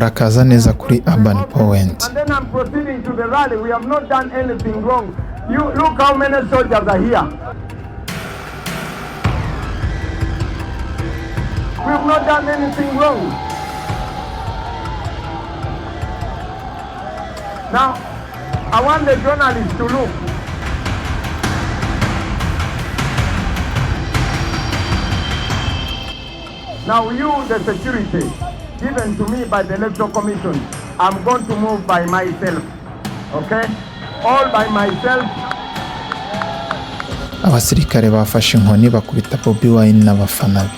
murakaza neza kuri Urban Point. And then I'm proceeding to the rally. We have not done anything wrong. You look how many soldiers are here. We have not done anything wrong. Now, I want the journalists to look. Now you, the security given to me by the Electoral Commission, I'm going to move by myself, okay? All by myself. Abasirikare bafashe inkoni bakubita Bobi Wine n'abafana be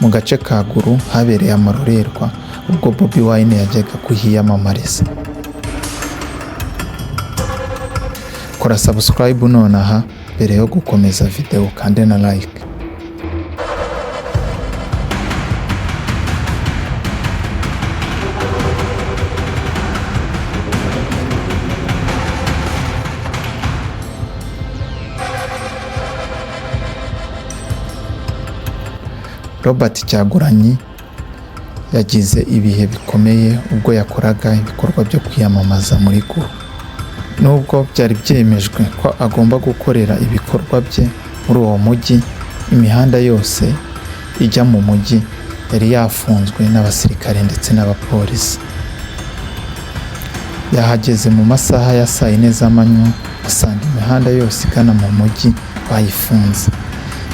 mu gace ka Gulu habereye amarorerwa ubwo Bobi Wine yajyaga kuhiyamamariza. Kora subscribe nonaha mbere yo gukomeza video kandi na like. Robert Kyagulanyi yagize ibihe bikomeye ubwo yakoraga ibikorwa byo kwiyamamaza muri Gulu. Nubwo byari byemejwe ko agomba gukorera ibikorwa bye muri uwo mujyi, imihanda yose ijya mu mujyi yari yafunzwe n'abasirikare ndetse n'abapolisi. Yahageze mu masaha ya saa 4 z'amanywa asanga imihanda yose igana mu mujyi bayifunze.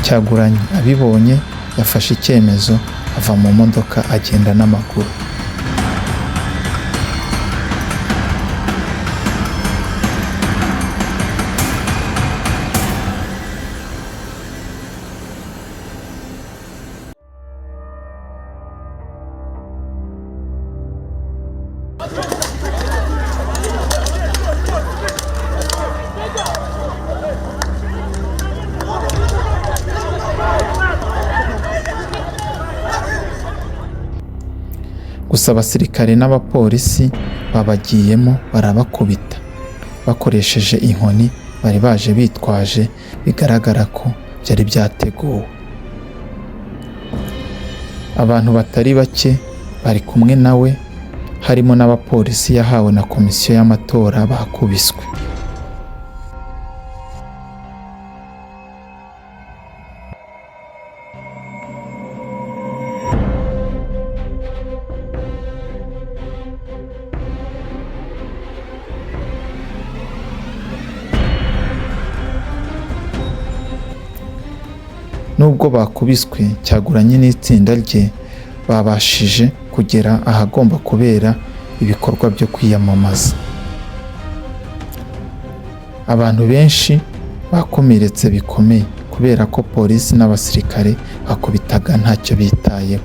Kyagulanyi abibonye yafashe icyemezo ava mu modoka agenda n'amaguru. Gusa abasirikare n'abapolisi babagiyemo barabakubita bakoresheje inkoni bari baje bitwaje, bigaragara ko byari byateguwe. Abantu batari bake bari kumwe nawe harimo n'abapolisi yahawe na komisiyo y'amatora bakubiswe. Nubwo bakubiswe, Kyagulanyi n'itsinda rye babashije kugera ahagomba kubera ibikorwa byo kwiyamamaza. Abantu benshi bakomeretse bikomeye kubera ko polisi n'abasirikare bakubitaga ntacyo bitayeho.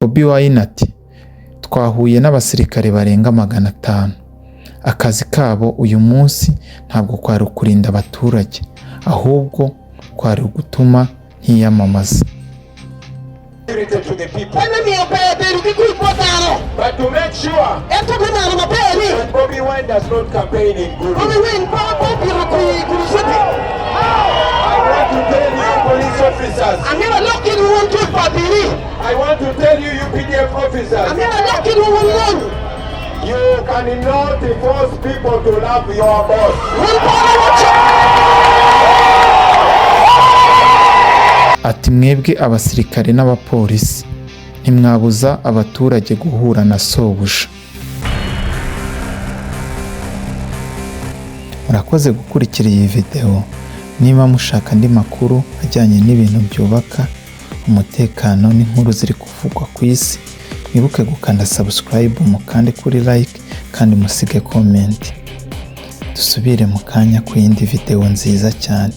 Bobi Wine ati twahuye n'abasirikare barenga 500. Akazi kabo uyu munsi ntabwo kwari ukurinda abaturage, ahubwo kwari gutuma ntiyamamaza. But to make sure that Bobi Wine does not campaign in Gulu, I want to tell you police officers, I want to tell you UPDF officers, you cannot force people to love your boss. Ati mwebwe abasirikare n'abapolisi ntimwabuza abaturage guhura na sobuja. Murakoze gukurikira iyi video. Niba mushaka andi makuru ajyanye n'ibintu byubaka umutekano n'inkuru ziri kuvugwa ku isi, mwibuke gukanda subscribe, mukande kuri like kandi musige comment. Dusubire mu kanya ku yindi video nziza cyane.